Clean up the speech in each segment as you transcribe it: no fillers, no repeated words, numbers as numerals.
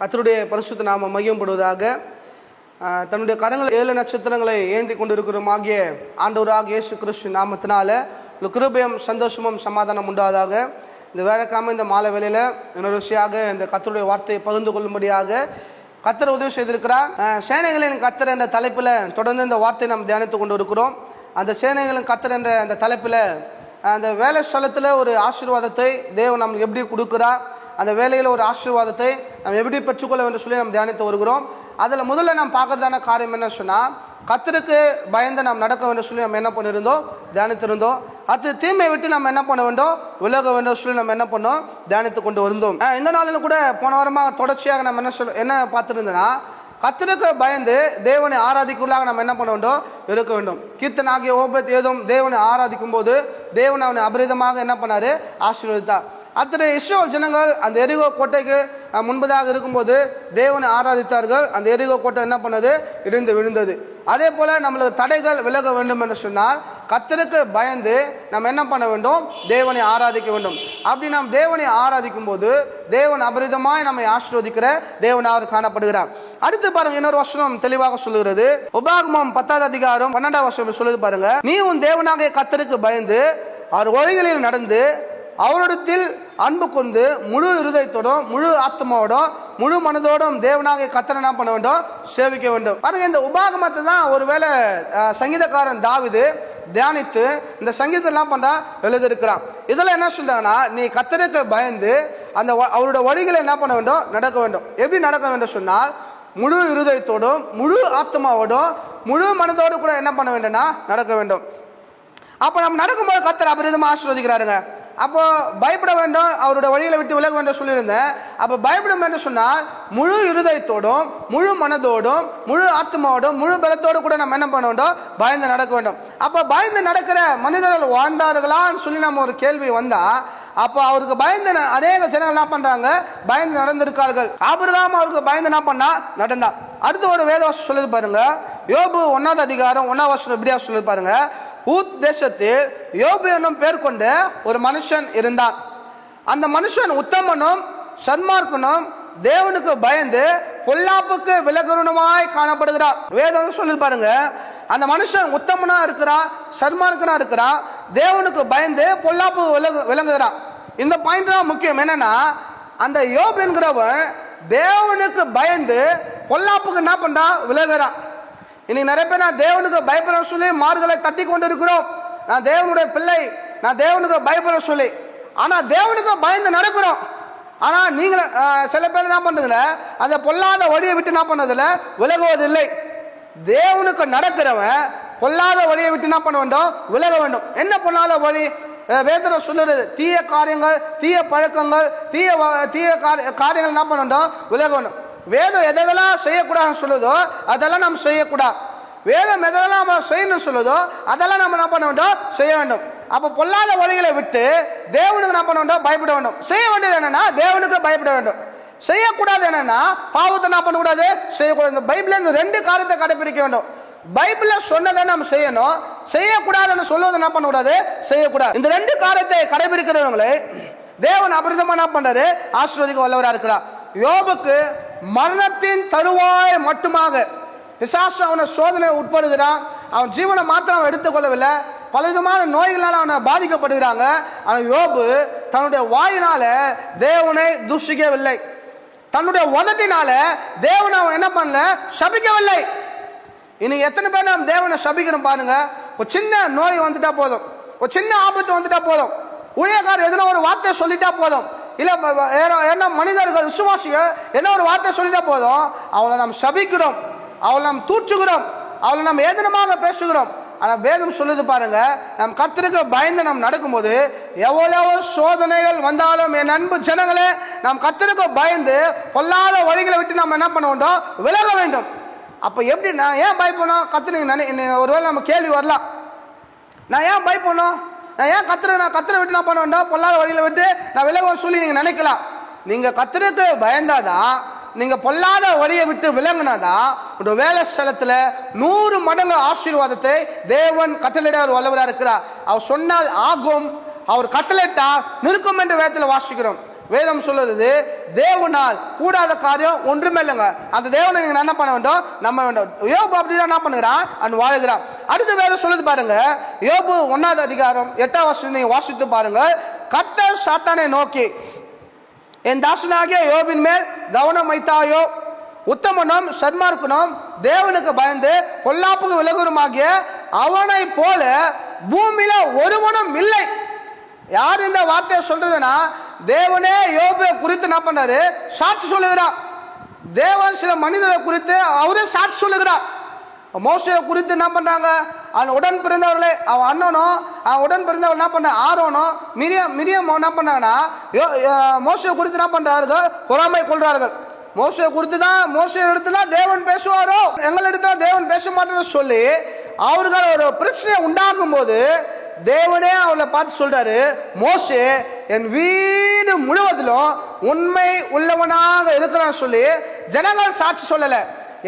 கர்த்தருடைய பரிசுத்த நாமம் மையப்படுவதாக. தன்னுடைய கரங்கள் 7 நட்சத்திரங்களை ஏந்தி கொண்டிருக்கிறோமாகிய ஆண்டவராக இயேசு கிறிஸ்து நாமத்தினால கிருபையும் சந்தோஷமும் சமாதானம் உண்டாவதாக. இந்த வேலைக்காம இந்த மாலை வேளையில இன்னொரு விஷயாக இந்த கர்த்தருடைய வார்த்தையை பகிர்ந்து கொள்ளும்படியாக கர்த்தர் உதவி செய்திருக்கிறார். சேனைகளின் கர்த்தர் என்ற தலைப்பில் தொடர்ந்து இந்த வார்த்தையை நாம் தியானித்து கொண்டு இருக்கிறோம். அந்த சேனைகளின் கர்த்தர் என்ற அந்த தலைப்பில் அந்த வேலை ஸ்தலத்தில் ஒரு ஆசீர்வாதத்தை தேவன் நமக்கு எப்படி கொடுக்குறார், அந்த வேலையில் ஒரு ஆசீர்வாதத்தை நம்ம எப்படி பெற்றுக்கொள்ள வேண்டும் சொல்லி நம்ம தியானித்து வருகிறோம். அதில் முதல்ல நாம் பார்க்கறதான காரியம் என்ன சொன்னால், கர்த்தருக்கு பயந்து நாம் நடக்க வேண்டும் சொல்லி நம்ம என்ன பண்ணியிருந்தோம், தியானித்திருந்தோம். அது தீமை விட்டு நம்ம என்ன பண்ண வேண்டும், விலக வேண்டும் சொல்லி நம்ம என்ன பண்ணோம், தியானித்து கொண்டு வந்தோம். இந்த நாளில் கூட போன வாரமாக தொடர்ச்சியாக நம்ம என்ன பார்த்துருந்தோன்னா, கர்த்தருக்கு பயந்து தேவனை ஆராதிக்குள்ளாக நம்ம என்ன பண்ண வேண்டும், இருக்க வேண்டும். கீர்த்தனாகிய ஓபத் ஏதும் தேவனை ஆராதிக்கும் போது தேவன் அவனை அபரிதமாக என்ன பண்ணாரு, ஆசீர்வதித்தார். அத்தனை இஸ்ரவேல் ஜனங்கள் அந்த எரிகோ கோட்டைக்கு முன்பதாக இருக்கும்போது தேவனை ஆராதித்தார்கள். அந்த எரிகோ கோட்டை என்ன பண்ணது, இடிந்து விழுந்தது. அதே போல நம்மளுக்கு தடைகள் விலக வேண்டும் என்று சொன்னால் கர்த்தருக்கு பயந்து நம்ம என்ன பண்ண வேண்டும், தேவனை ஆராதிக்க வேண்டும். அப்படி நாம் தேவனை ஆராதிக்கும் போது தேவன் அபரிதமாய் நம்மை ஆசீர்வதிக்கிற தேவனாக காணப்படுகிறார். அடுத்து பாருங்க, இன்னொரு வசனம் தெளிவாக சொல்லுகிறது. உபாகமம் 10வது அதிகாரம் 12வது வசனம் சொல்லுது பாருங்க. நீ உன் தேவனாகிய கர்த்தருக்கு பயந்து அவர் வழிகளில் நடந்து அவரிடத்தில் அன்பு கொண்டு முழு இருதயத்தோடும் முழு ஆத்மாவோடும் முழு மனதோடும் தேவனாக கர்த்தரை என்ன பண்ண வேண்டும், சேவிக்க வேண்டும். பாருங்க, இந்த உபாகமத்தை தான் ஒருவேளை சங்கீதக்காரன் தாவீது தியானித்து இந்த சங்கீதம் எல்லாம் பண்றா எழுதியிருக்கிறான். இதெல்லாம் என்ன சொல்றாங்கன்னா, நீ கர்த்தருக்கு பயந்து அந்த அவருடைய வழிகளை என்ன பண்ண வேண்டும், நடக்க வேண்டும். எப்படி நடக்க வேண்டும் சொன்னால், முழு இருதயத்தோடும் முழு ஆத்மாவோடும் முழு மனதோடு கூட என்ன பண்ண வேண்டும்னா நடக்க வேண்டும். அப்ப நம்ம நடக்கும்போது கர்த்தர் அபரிதமா ஆசீர்வதிக்கிறாருங்க. அப்போ பயப்பட வேண்டும், அவருடைய வழிகளை விட்டு விலக வேண்டும் சொல்லியிருந்தேன். அப்போ பயப்படும் என்று சொன்னால் முழு இருதயத்தோடும் முழு மனதோடும் முழு ஆத்மாவோடும் முழு பலத்தோடு கூட நம்ம என்ன பண்ண வேண்டும், பயந்து நடக்க வேண்டும். அப்போ பயந்து நடக்கிற மனிதர்கள் வாழ்ந்தார்களான்னு சொல்லி நம்ம ஒரு கேள்வி வந்தா, அப்போ அவருக்கு பயந்து அநேக ஜனங்கள் என்ன பண்றாங்க, பயந்து நடந்திருக்கார்கள். ஆபிரகாம் அவருக்கு பயந்து என்ன பண்ணா, நடந்தா. அடுத்து ஒரு வேதவாசம் சொல்லுது பாருங்க, யோபு 1வது அதிகாரம் 1வது வசனம் இப்படியா சொல்லுது பாருங்க. ஊத் தேசத்தில் யோபு என்னும் பேர் கொண்ட ஒரு மனுஷன் இருந்தான். அந்த மனுஷன் உத்தமனும் சன்மார்க்கனும் தேவனுக்கு பயந்து பொல்லாப்புக்கு விலகுறவனுமாய் காணப்படுகிறார். வேதம் சொல்லி பாருங்க, அந்த மனுஷன் உத்தமனா இருக்கிறான், சன்மார்க்கனா இருக்கிறான், தேவனுக்கு பயந்து பொல்லாப்பு விளங்குகிறான். இந்த பாயிண்ட் தான் முக்கியம். என்னன்னா, அந்த யோபு என்கிறவன் தேவனுக்கு பயந்து பொல்லாப்புக்கு என்ன பண்றான், விலகுறான். இன்னைக்கு நிறைய பேர் நான் தேவனுக்கு பயப்பட சொல்லி மார்களை தட்டி கொண்டு இருக்கிறோம். நான் தேவனுடைய பிள்ளை, நான் தேவனுக்கு பயப்பட சொல்லி, ஆனா தேவனுக்கு பயந்து நடக்கிறோம். ஆனா நீங்க சில பேர் என்ன பண்றதுல, அந்த பொல்லாத வழியை விட்டு என்ன பண்ணதில்ல, விலகுவதில்லை. தேவனுக்கு நடக்கிறவன் பொல்லாத வழியை விட்டு என்ன பண்ண வேண்டும், விலக வேண்டும். என்ன பொல்லாத வழி? வேதம் சொல்லுறது, தீய காரியங்கள், தீய பழக்கங்கள், தீய காரியங்கள் என்ன பண்ண வேண்டும், விலக வேண்டும். வேதம் எதெல்லாம் செய்யக்கூடாதுன்னு சொல்லுதோ அதெல்லாம் நம்ம செய்யக்கூடாது. வேதம் எதெல்லாம் நம்ம செய்யணும்னு சொல்லுதோ அதெல்லாம் நம்ம என்ன பண்ண வேண்டும், செய்ய வேண்டும். அப்போ பொல்லாத வழிகளை விட்டு தேவனுக்கு என்ன பண்ண வேண்டும், பயப்பட வேண்டும். செய்ய வேண்டியது என்னன்னா, தேவனுக்கு பயப்பட வேண்டும். செய்யக்கூடாது என்னன்னா, பாவத்தை என்ன பண்ணக்கூடாது, செய்யக்கூடாது. இந்த பைபிள்ல இந்த 2 காரியத்தை கடைபிடிக்க வேண்டும். பைபிள்ல சொன்னதை நம்ம செய்யணும், செய்யக்கூடாதுன்னு சொல்லுவது என்ன பண்ணக்கூடாது, செய்யக்கூடாது. இந்த 2 காரியத்தை கடைபிடிக்கிறவங்களை தேவன் அபரிதமா என்ன பண்றாரு, ஆசீர்வதிக்க வல்லவரா இருக்கிறார். யோபுக்கு மரணத்தின் தருவாய் மட்டுமாக பிசாசு அவனை சோதனை உட்படுகிறான். அவன் ஜீவனை மாத்திரம் அவன் எடுத்துக்கொள்ளவில்லை, பலவிதமான நோய்களால் அவனை பாதிக்கப்படுகிறாங்க. ஆனால் யோபு தன்னுடைய வாயினால தேவனை தூஷிக்கவில்லை, தன்னுடைய உதட்டினால தேவனை அவன் என்ன பண்ணல, சபிக்கவில்லை. இன்னைக்கு எத்தனை பேர் நம்ம தேவனை சபிக்கிறோம் பாருங்க. ஒரு சின்ன நோய் வந்துட்டா போதும், ஒரு சின்ன ஆபத்து வந்துட்டா போதும், ஊழியக்காரர் எதனா ஒரு வார்த்தை சொல்லிட்டா போதும், இல்ல என்ன மனிதர்கள் விசுவாசிகள் என்ன ஒரு வார்த்தை சொல்லிட்டா போதும், அவளை நாம் சபிக்கிறோம், அவளை நாம் தூற்றுகிறோம், அவளை நாம் ஏதனமாக பேசுகிறோம். ஆனா வேதம் சொல்லுது பாருங்க, நம் கர்த்தருக்கு பயந்து நாம் நடக்கும்போது எவ்வளவு சோதனைகள் வந்தாலும் என் அன்பு ஜனங்களே, நாம் கர்த்தருக்கு பயந்து பொல்லாத வழிகளை விட்டு நாம் என்ன பண்ண வேண்டும், விலக வேண்டும். அப்ப எப்படி நான் ஏன் பயப்படணும், கர்த்தருக்கு ஒருவேளை நம்ம கேள்வி வரலாம், நான் ஏன் பயப்படணும், நான் ஏன் கர்த்தரை விட்டு நான் பண்ண வேண்டாம், பொல்லாத வழியில விட்டு நான் விலகுவேன் சொல்லி நீங்க நினைக்கலாம். நீங்க கர்த்தருக்கு பயந்தாதான், நீங்க பொல்லாத வழியை விட்டு விலங்கினாதான் ஒரு வேலை ஸ்தலத்துல 100 மடங்கு ஆசீர்வாதத்தை தேவன் கட்டளையிட வல்லவராக இருக்கிறார். அவர் சொன்னால் ஆகும், அவர் கட்டளையிட்டா நிற்கும் என்று வேதத்தில் வாசிக்கிறோம். வேதம் சொல்லுறது தேவனால் கூடாத காரியம் ஒன்றுமே இல்லைங்க. அந்த தேவனை நீங்க என்ன பண்ண வேண்டும்? நம்ப வேண்டும். யோபு அப்படிதான் என்ன பண்ணுகிறான்? அவன் வாழுகிறான். அடுத்த வேதம் சொல்லுது பாருங்க, யோபு 1வது அதிகாரம் 8வது வசனம் நீங்க வாசித்து பாருங்க. கர்த்தர் சாத்தானை நோக்கி, என் தாசனாகிய யோபின் மேல் கவனம் வைத்தாயோ? உத்தமனும் சன்மார்க்கனும் தேவனுக்கு பயந்து பொல்லாப்புக்கு விலகுமாகிய அவனை போல பூமியில ஒருவனும் இல்லை. யார் இந்த வார்த்தையை சொல்றதுன்னா, தேவனே யோபை குறித்து என்ன பண்ணாரு? சாட்சி சொல்லுகிறார். தேவன் சில மனிதர்களை குறித்து அவரே சாட்சி சொல்லுகிறார். மோசையை குறித்து என்ன பண்றாங்க? அவன் உடன் பிறந்தவர்களே, அவன் அண்ணனும் அவன் உடன் பிறந்தவர்கள் என்ன பண்ண ஆரோனும் மிரியம் என்ன பண்ணாங்கன்னா மோசையை குறித்து என்ன பண்றார்கள்? பொறாமை கொள்றார்கள். மோசையை குறித்து தான், மோசையை எடுத்துனா தேவன் பேசுவாரோ, எங்களை எடுத்தா தேவன் பேச மாட்டேன்னு சொல்லி அவர்கள் ஒரு பிரச்சனையை உண்டாக்கும் போது தேவனே அவளை பார்த்து சொல்றாரு, மோசே என் வீடு முழுவதிலும் உண்மை உள்ளவனாக இருக்கிறான்னு சொல்லி ஜனங்கள் சாட்சி சொல்லல.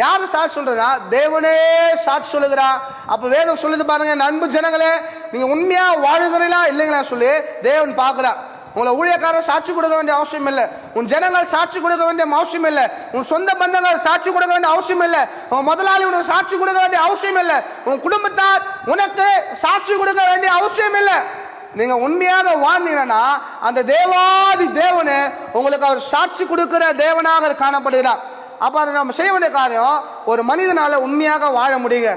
யாரு சாட்சி சொல்றா? தேவனே சாட்சி சொல்லுகிறா. அப்ப வேதம் சொல்லுது பாருங்க, அன்பு ஜனங்களே, நீங்க உண்மையா வாழுகிறீங்களா இல்லைங்களா சொல்லி தேவன் பார்க்கிறா. உங்களை ஊழியக்காரர் சாட்சி கொடுக்க வேண்டிய அவசியம் இல்லை. உன் ஜனங்கள் சாட்சி கொடுக்க வேண்டிய அவசியம் இல்லை. உன் சொந்த பந்தங்கள் சாட்சி கொடுக்க வேண்டிய அவசியம் இல்லை. உன் முதலாளி உனக்கு சாட்சி கொடுக்க வேண்டிய அவசியம் இல்லை. உன் குடும்பத்தார் உனக்கு சாட்சி கொடுக்க வேண்டிய அவசியம் இல்லை. நீங்க உண்மையாக வாழ்ந்தீங்கன்னா அந்த தேவாதி தேவனே உங்களுக்கு அவர் சாட்சி கொடுக்கிற தேவனாக காணப்படுகிறார். அப்ப அதை நம்ம செய்ய வேண்டிய காரியம், ஒரு மனிதனால உண்மையாக வாழ முடியுங்க.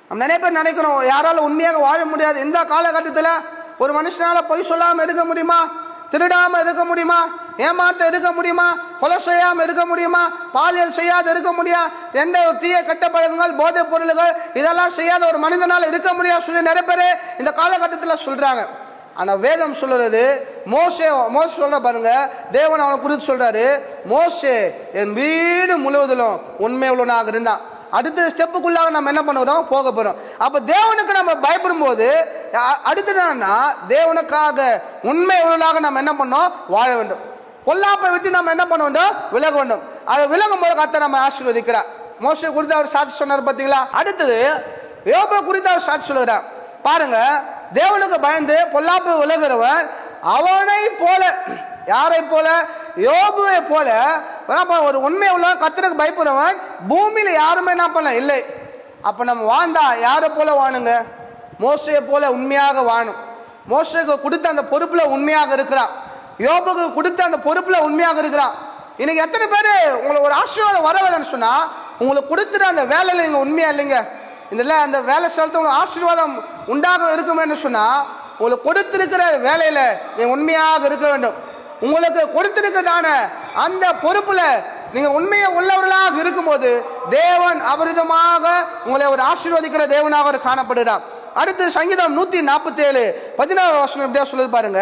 நம்ம நிறைய பேர் நினைக்கிறோம், யாரால உண்மையாக வாழ முடியாது. இந்த காலகட்டத்தில் ஒரு மனுஷனால பொய் சொல்லாம இருக்க முடியுமா? திருடாம இருக்க முடியுமா? ஏமாத்த இருக்க முடியுமா? கொலை செய்யாம இருக்க முடியுமா? பாலியல் செய்யாத இருக்க முடியா? எந்த தீய கெட்ட பழக்கங்கள், போதை பொருள்கள் இதெல்லாம் செய்யாத ஒரு மனிதனால இருக்க முடியாது சொல்லி நிறைய பேர் இந்த காலகட்டத்தில் சொல்றாங்க. ஆனா வேதம் சொல்றது, மோசே சொல்ற பாருங்க, தேவன் அவனை குறித்து சொல்றாரு, மோசே என் வீடு முழுவதிலும் உண்மை உள்ளவனாக இருந்தான். அடுத்த ஸ்டெப்புக்குள்ளாக நம்ம என்ன பண்ணுறோம்? போக போறோம். அப்ப தேவனுக்கு நம்ம பயப்படும் போது அடுத்தது என்னன்னா, தேவனுக்காக உண்மை உள்ளவனாக நம்ம என்ன பண்ணோம்? வாழ வேண்டும். பொல்லாப்பை விட்டு நம்ம என்ன பண்ண வேண்டும்? விலக வேண்டும். அதை விலகும் போது கர்த்தர் நம்ம ஆசீர்வதிக்கிறார். மோசே குறித்து அவர் சாட்சி சொன்னார் பார்த்தீங்களா? அடுத்தது யோபை குறித்து அவர் சாட்சி சொல்லுகிறார் பாருங்க. தேவனுக்கு பயந்து பொல்லாப்பு விலகிறவன் அவனை போல, யாரை போல? யோபுவை போல ஒரு உண்மை உள்ள கர்த்தருக்கு பயப்படுறவன் பூமியில யாருமே என்ன பண்ண இல்லை. அப்ப நம்ம வாழ்ந்தா யாரை போல வாணுங்க? மோசையை போல உண்மையாக வாணும். மோசைக்கு கொடுத்த அந்த பொறுப்புல உண்மையாக இருக்கிறான். யோபுக்கு கொடுத்த அந்த பொறுப்புல உண்மையாக இருக்கிறான். இன்னைக்கு எத்தனை பேர் உங்களுக்கு ஒரு ஆசீர்வாதம் வரவில்லைன்னு சொன்னா, உங்களுக்கு கொடுத்துட்டு அந்த வேலையில நீங்க உண்மையா இல்லைங்க. இதுல அந்த வேலை ஸ்தலத்துல உங்களுக்கு ஆசீர்வாதம் உண்டாக இருக்குமே சொன்னா, உங்களுக்கு கொடுத்திருக்கிற வேலையில நீங்க உண்மையாக இருக்க வேண்டும். உங்களுக்கு கொடுத்திருக்கிறதான அந்த பொறுப்புல நீங்க உண்மையை உள்ளவர்களாக இருக்கும்போது தேவன் அபரிதமாக உங்களை ஒரு ஆசீர்வதிக்கிற தேவனாக காணப்படுகிறார். அடுத்து சங்கீதம் 147:14 வசனம் எப்படியா சொல்லுது பாருங்க.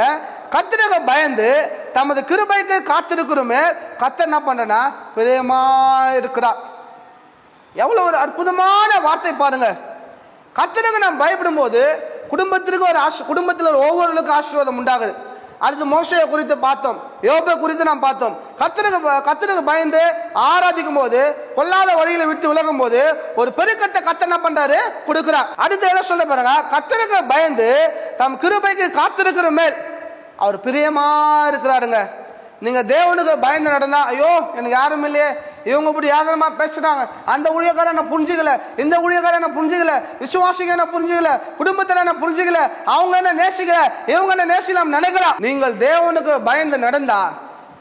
கர்த்தருக்கு பயந்து தமது கிருபைக்கு காத்திருக்கிறோமே, கர்த்தர் என்ன பண்றனா பிரியமா இருக்கிறார். எவ்வளவு ஒரு அற்புதமான வார்த்தை பாருங்க. கர்த்தருக்கு நாம் பயப்படும் போது குடும்பத்திற்கு ஒரு குடும்பத்தில் ஒவ்வொருவருக்கும் ஆசீர்வாதம் உண்டாகுது. அடுத்து மோசையை குறித்து பார்த்தோம், யோபை குறித்து நாம் பார்த்தோம். கர்த்தருக்கு பயந்து ஆராதிக்கும் போது, கொல்லாத வழியில விட்டு விலகும் போது ஒரு பெருக்கத்தை கர்த்தர் என்ன பண்றாரு? கொடுக்கிறார். அடுத்து என்ன சொல்ல பாருங்க, கர்த்தருக்கு பயந்து தம் கிருபைக்கு காத்திருக்கிற மேல் அவர் பிரியமா இருக்கிறாருங்க. நீங்க தேவனுக்கு பயந்து நடந்தா, ஐயோ எனக்கு யாரும் இல்லையே, இவங்க இப்படி யாதனமா பேசுறாங்க, அந்த ஊழியக்காரன் என்ன புரிஞ்சுக்கல, இந்த ஊழியக்காரன் என்ன புரிஞ்சுக்கல, விசுவாசிக என்ன புரிஞ்சுக்கல, குடும்பத்தில் என்ன புரிஞ்சுக்கல, அவங்க என்ன நேசிக்கல, இவங்க என்ன நேசிக்கலாம் நினைக்கலாம். நீங்கள் தேவனுக்கு பயந்து நடந்தா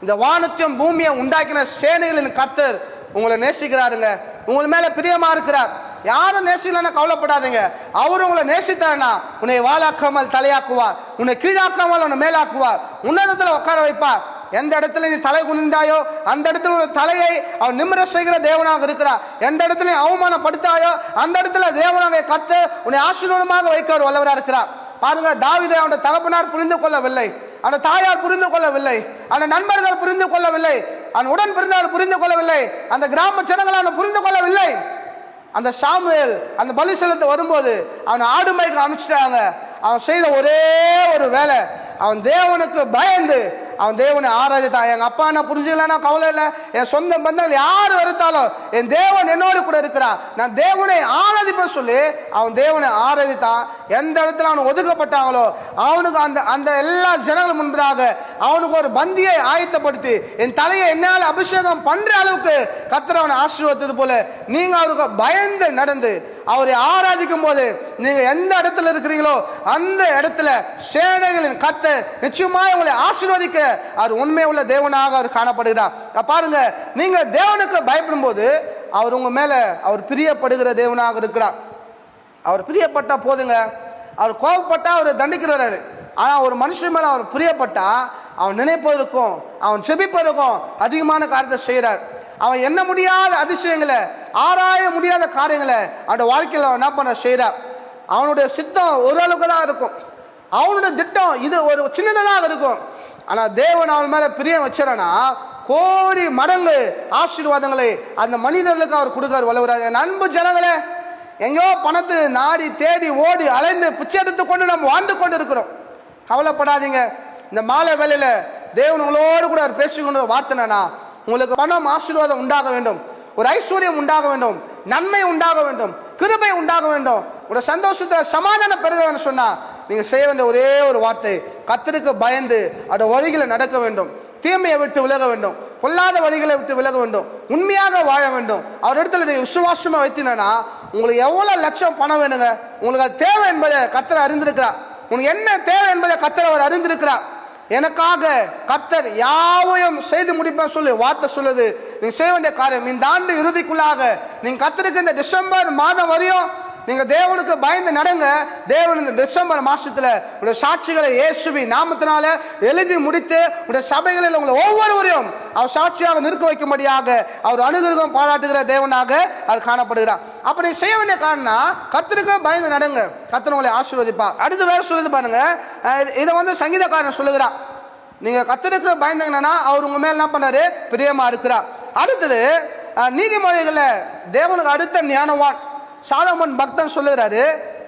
இந்த வானத்தையும் பூமியை உண்டாக்கின சேனைகளின் கர்த்தர் உங்களை நேசிக்கிறாருங்க. உங்களை மேல பிரியமா இருக்கிறார். யாரும் நேசிக்கலன்னா கவலைப்படாதீங்க. அவர் உங்களை நேசித்தார்னா உன்னை வாழாக்காமல் தலையாக்குவார், உன்னை கீழாக்காமல் உன்னை மேலாக்குவார், உன்னதத்தில் உட்கார வைப்பார். எந்த இடத்துல நீ தலை குனிந்தாயோ அந்த இடத்துல தலையை அவர் நிமிர செய்கிற தேவனாக இருக்கிறார். எந்த இடத்துல அவமானப்படுத்தாயோ அந்த இடத்துல தேவனாக கத்து உன்னை ஆசீர்வாதமாக வைக்க வல்லவராக இருக்கிறார். பாருங்க, தாவீதை அவனுடைய தகப்பனார் புரிந்து கொள்ளவில்லை, அவன் தாயார் புரிந்து கொள்ளவில்லை, அவன் நண்பர்கள் புரிந்து கொள்ளவில்லை, அவன் உடன் பிறந்தவர் புரிந்து கொள்ளவில்லை, அந்த கிராம ஜனங்கள் அவனை புரிந்து கொள்ளவில்லை. அந்த சாமுவேல் அந்த பலி செலுத்த வரும்போது அவன் ஆடு மேய்க்க அனுப்பிச்சிட்டாங்க. அவன் செய்த ஒரே ஒரு வேலை, அவன் தேவனுக்கு பயந்து அவன் தேவனை ஆராதித்தான். எங்க அப்பா என்ன புரிஞ்சுக்கலன்னா கவலை இல்லை, என் சொந்த பந்தங்கள் யார் வருத்தாலும் என் தேவன் என்னோடு கூட இருக்கிறான், நான் தேவனை ஆராதிப்பேன் சொல்லி அவன் தேவனை ஆராதித்தான். எந்த இடத்துல அவன் ஒதுக்கப்பட்டாங்களோ அவனுக்கு அந்த அந்த எல்லா ஜனங்களும் முன்பதாக அவனுக்கு ஒரு பந்தியை ஆயத்தப்படுத்தி என் தலையை என்னால் அபிஷேகம் பண்ற அளவுக்கு கர்த்தர் அவனை ஆசீர்வதித்தது போல நீங்க அவருக்கு பயந்து நடந்து அவரை ஆராதிக்கும் போது நீங்க எந்த இடத்துல இருக்கிறீங்களோ அந்த இடத்துல சேனைகளின் கர்த்தர் நிச்சயமாக உங்களை ஆசீர்வதிக்க அவர் உண்மை உள்ள தேவனாக அவர் காணப்படுகிறார். பாருங்க, நீங்க தேவனுக்கு பயப்படும் போது அவர் உங்க மேல அவர் பிரியப்படுகிற தேவனாக இருக்கிறார். அவர் பிரியப்பட்டா போதுங்க, அவர் கோபப்பட்டா அவர் தண்டிக்கிறாரு. ஆனா ஒரு மனுஷன் மேல அவர் பிரியப்பட்டா அவன் நினைப்பதற்கும் அவன் செபிப்பதற்கும் அதிகமான காரியத்தை செய்யறார். அவன் எண்ண முடியாத அதிசயங்களை ஆராய முடியாத காரியங்களை அவனோட வாழ்க்கையில் என்ன பண்ண செய்யறார். அவனுடைய சித்தம் ஓரளவுக்கு தான் இருக்கும், அவனுடைய திட்டம் இது ஒரு சின்னதாக இருக்கும். ஆனா தேவன் அவன் மேல பிரியம் வச்சானா கோடி மடங்கு ஆசீர்வாதங்களை அந்த மனிதர்களுக்கு அவர் கொடுக்கார் வல்லவராக. அன்பு ஜனங்களே, எங்கேயோ பணத்தை நாடி தேடி ஓடி அலைந்து பிச்சை எடுத்து கொண்டு நம்ம வாழ்ந்து கொண்டு இருக்கிறோம். கவலைப்படாதீங்க. இந்த மாலை வேளையில தேவன் உங்களோடு கூட அவர் பேசிக்கொண்ட வார்த்தைனா, உங்களுக்கு பணம் ஆசீர்வாதம் உண்டாக வேண்டும், ஒரு ஐஸ்வர்யம் உண்டாக வேண்டும், நன்மை உண்டாக வேண்டும், கிருபை உண்டாக வேண்டும், ஒரு சந்தோஷத்தை சமாதானம் பெருக வேண்டும் சொன்னா நீங்க செய்ய வேண்டிய ஒரே ஒரு வார்த்தை, கர்த்தருக்கு பயந்து அந்த வழிகளை நடக்க வேண்டும், தீமையை விட்டு விலக வேண்டும், பொல்லாத வழிகளை விட்டு விலக வேண்டும், உண்மையாக வாழ வேண்டும். அவர் இடத்துல விசுவாசமா வைத்தீங்கன்னா உங்களுக்கு எவ்வளவு லட்சம் பணம் வேணுங்க, உங்களுக்கு அது தேவை என்பதை கர்த்தர் அறிந்திருக்கிறார். உங்களுக்கு என்ன தேவை என்பதை கர்த்தர் அவர் அறிந்திருக்கிறார். எனக்காக கர்த்தர் யாவையும் செய்து முடிப்பேன் சொல்லி வார்த்தை சொல்லுது. நீங்க செய்ய வேண்டிய காரியம் இந்த ஆண்டு இறுதிக்குள்ளாக நீங்க கர்த்தருக்கு இந்த டிசம்பர் மாதம் வரையும் நீங்க தேவனுக்கு பயந்து நடங்க. தேவன் இந்த டிசம்பர் மாசத்துல உடைய சாட்சிகளை இயேசுவின் நாமத்தினால எழுதி முடித்து உடைய சபைகளில் உங்களை ஒவ்வொருவரையும் அவர் சாட்சியாக நிற்க வைக்கும்படியாக அவர் அனுகிரகம் பாராட்டுகிற தேவனாக அவர் காணப்படுகிறார். அப்படி செய்ய வேண்டிய காரணம் கர்த்தருக்கு பயந்து நடங்க, கர்த்தர் உங்களை ஆசீர்வதிப்பார். அடுத்து வேற சொல்லுது பாருங்க, இதை சங்கீதக்காரன் சொல்லுகிறார், நீங்க கர்த்தருக்கு பயந்தீங்கன்னா அவர் உங்க மேல என்ன பண்ணாரு, பிரியமா இருக்கிறார். அடுத்தது நீதிமொழிகள்ல தேவனுக்கு அடுத்த ஞானவான் சாலமோன் பக்தன் சொல்லுகிறாரு,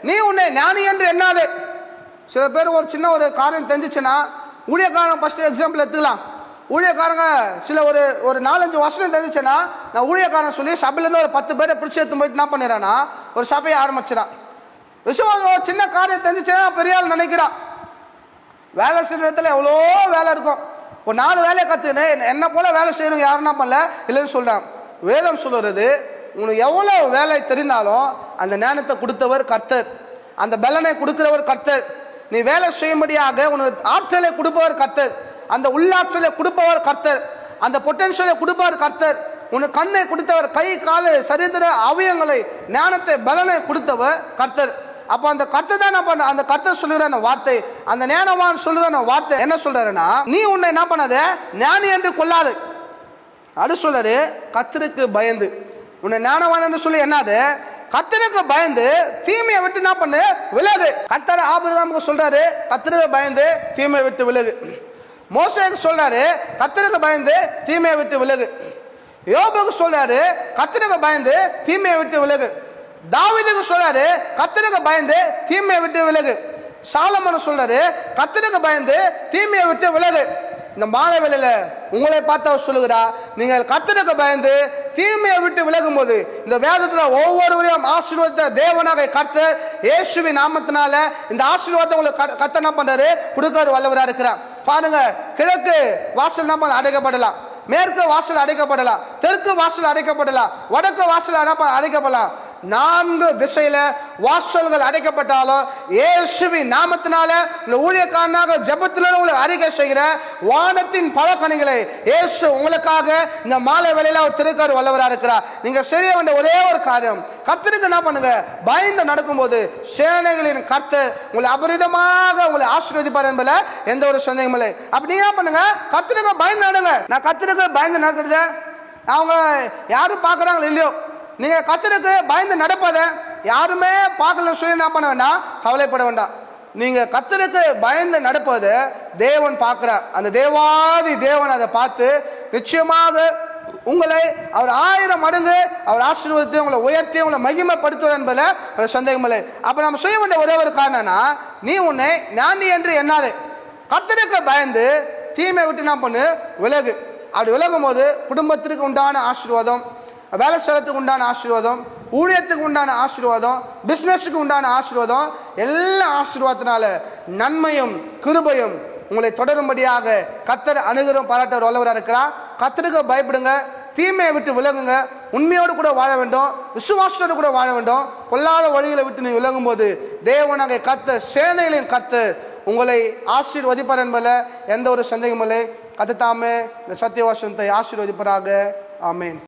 நீ உன்னை ஞானி என்று எண்ணாதே. சில பேர் ஒரு சின்ன ஒரு காரியம் தெரிஞ்சிச்சுன்னா ஊழியக்காரங்க ஃபர்ஸ்ட் எக்ஸாம்பிள் எடுத்துக்கலாம். ஊழியக்காரங்க சில ஒரு 4-5 வருஷம் தெரிஞ்சிச்சுன்னா நான் ஊழியக்காரன் சொல்லி சபையிலேருந்து ஒரு 10 பேரை பிடிச்சி எடுத்து போயிட்டு என்ன பண்ணிடுறான்னா ஒரு சபையை ஆரம்பிச்சிடான். விசுவாசம் ஒரு சின்ன காரியம் தெரிஞ்சிச்சுன்னா பெரிய ஆள் நினைக்கிறான். வேலை செய்கிற இடத்துல எவ்வளோ வேலை இருக்கும், ஒரு 4 வேலையை கற்றுன்னு என்ன போல வேலை செய்யணும் யாரும் என்ன பண்ணல இல்லைன்னு சொல்கிறான். வேதம் சொல்லுறது, உனக்கு எவ்வளவு வேலை தெரிந்தாலும் அந்த ஞானத்தை கொடுத்தவர் கர்த்தர், அந்த பலனை கொடுக்கிறவர் கர்த்தர். நீ வேலை செய்யும்படியாக உனக்கு ஆற்றலை கொடுப்பவர் கர்த்தர், அந்த உள்ளாற்றலை கொடுப்பவர் கர்த்தர், அந்த பொட்டன்ஷியலை கொடுப்பவர் கர்த்தர். உனக்கு கண்ணை கொடுத்தவர், கை காலு சரீர அவயங்களை ஞானத்தை பலனை கொடுத்தவர் கர்த்தர். அப்போ அந்த கர்த்தர் தான் என்ன பண்ண, அந்த கர்த்தர் சொல்லுகிற வார்த்தை, அந்த ஞானவான் சொல்லுகிற வார்த்தை என்ன சொல்றாருன்னா, நீ உன்னை என்ன பண்ணாத ஞானி என்று கொள்ளாது. அது சொல்றாரு, கர்த்தருக்கு பயந்து உன்னை ஞானவான் என்று சொல்லி என்னது, கர்த்தருக்கு பயந்து தீமையை விட்டு என்ன பண்ணு, விலகு. கர்த்தர் ஆபிரகாமுக்கு சொல்றாரு, கர்த்தருக்கு பயந்து தீமையை விட்டு விலகு. மோசேக்கு சொல்றாரு, கர்த்தருக்கு பயந்து தீமையை விட்டு விலகு. யோபுக்கு சொல்றாரு, கர்த்தருக்கு பயந்து தீமையை விட்டு விலகு. தாவீதுக்கு சொல்றாரு, கர்த்தருக்கு பயந்து தீமையை விட்டு விலகு. சாலமோன் சொல்றாரு, கர்த்தருக்கு பயந்து தீமையை விட்டு விலகு. இந்த மாலை வேளையில உங்களை பார்த்து அவர் சொல்லுகிறா, நீங்கள் கர்த்தருக்கு பயந்து தீமையை விட்டு விலகும் போது இந்த வேதத்துல ஒவ்வொருவரையும் ஆசீர்வாத தேவனாக கர்த்தர் இயேசுவின் நாமத்தினால இந்த ஆசீர்வாதத்தை உங்களுக்கு கர்த்தர் என்ன பண்றாரு, கொடுக்காரு வல்லவரா இருக்கிறார். பாருங்க, கிழக்கு வாசல் என்ன அடைக்கப்படலாம், மேற்கு வாசல் அடைக்கப்படலாம், தெற்கு வாசல் அடைக்கப்படலாம், வடக்கு வாசல் அடைக்கப்படலாம். 4 திசையில வாசல்கள் அடைக்கப்பட்டாலும் இயேசுவின் நாமத்தினால இந்த ஊழியக்காரனாக ஜெபத்தில உங்களுக்கு அறிக்கை செய்கிற வானத்தின் பழக்கணிகளை இயேசு உங்களுக்காக இந்த மாலை வேளையில அவர் திருக்கார் வல்லவரா இருக்கிறார். நீங்க செய்ய வேண்டிய ஒரே ஒரு காரியம், கர்த்தருக்கு என்ன பண்ணுங்க, பயந்து நடக்கும்போது சேனைகளின் கர்த்தர் உங்களை அபரிதமாக உங்களை ஆசீர்வதிப்பார் என்பதுல எந்த ஒரு சந்தேகமும் இல்லை. அப்படி நீங்க என்ன பண்ணுங்க, கர்த்தருக்கு பயந்து நடங்க. நான் கர்த்தருக்கு பயந்து நடக்கிறது அவங்க யாரும் பார்க்கறாங்களோ இல்லையோ, நீங்க கர்த்தருக்கு பயந்து நடப்பதை யாருமே பார்க்கல சொல்லி என்ன பண்ண வேண்டாம், கவலைப்பட வேண்டாம். நீங்க கர்த்தருக்கு பயந்து நடப்பது தேவன் பார்க்கிறார். அந்த தேவாதி தேவன் அதை பார்த்து நிச்சயமாக உங்களை அவர் 1000 மடங்கு அவர் ஆசீர்வதித்து உங்களை உயர்த்தி உங்களை மகிமைப்படுத்துவார் என்பதுல ஒரு சந்தேகம் இல்லை. அப்ப நம்ம செய்ய வேண்டிய ஒரே ஒரு காரணம்னா, நீ உன்னை ஞானி என்று எண்ணாதே, கர்த்தருக்கு பயந்து தீமை விட்டு என்ன பண்ணு, விலகு. அப்படி விலகும் போது குடும்பத்திற்கு உண்டான ஆசீர்வாதம், வேலை ஸ்தலத்துக்கு உண்டான ஆசீர்வாதம், ஊழியத்துக்கு உண்டான ஆசீர்வாதம், பிஸ்னஸுக்கு உண்டான ஆசீர்வாதம், எல்லா ஆசீர்வாதத்தினால நன்மையும் கிருபையும் உங்களை தொடரும்படியாக கர்த்தர் அனுகிரகம் பாராட்ட வல்லவராக இருக்கிறார். கர்த்தருக்கு பயப்படுங்க, தீமையை விட்டு விலகுங்க, உண்மையோடு கூட வாழ வேண்டும், விசுவாசத்தோடு கூட வாழ வேண்டும். பொல்லாத வழிகளை விட்டு நீ விலகும் போது தேவனாகிய கர்த்தர், சேனைகளின் கர்த்தர் உங்களை ஆசீர்வதிப்பார் என்பதில் எந்த ஒரு சந்தேகமும் இல்லை. கர்த்தர் தாமே இந்த சத்திய வசனத்தை ஆசீர்வதிப்பாராக. ஆமென்.